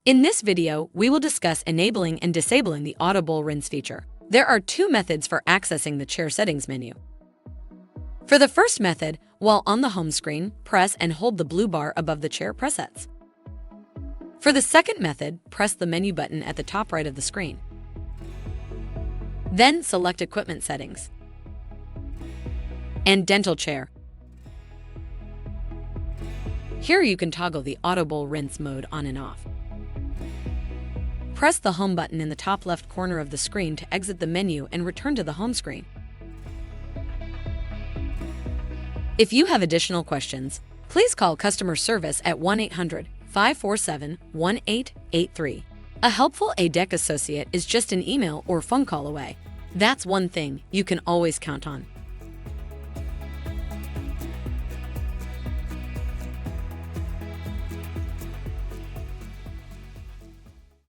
In this video, we will discuss enabling and disabling the auto rinse feature. There are two methods for accessing the chair settings menu. For the first method, while on the home screen, press and hold the blue bar above the chair presets. For the second method, press the menu button at the top right of the screen. Then select Equipment Settings and Dental Chair. Here you can toggle the auto rinse mode on and off. Press the Home button in the top left corner of the screen to exit the menu and return to the home screen. If you have additional questions, please call customer service at 1-800-547-1883. A helpful A-dec associate is just an email or phone call away. That's one thing you can always count on.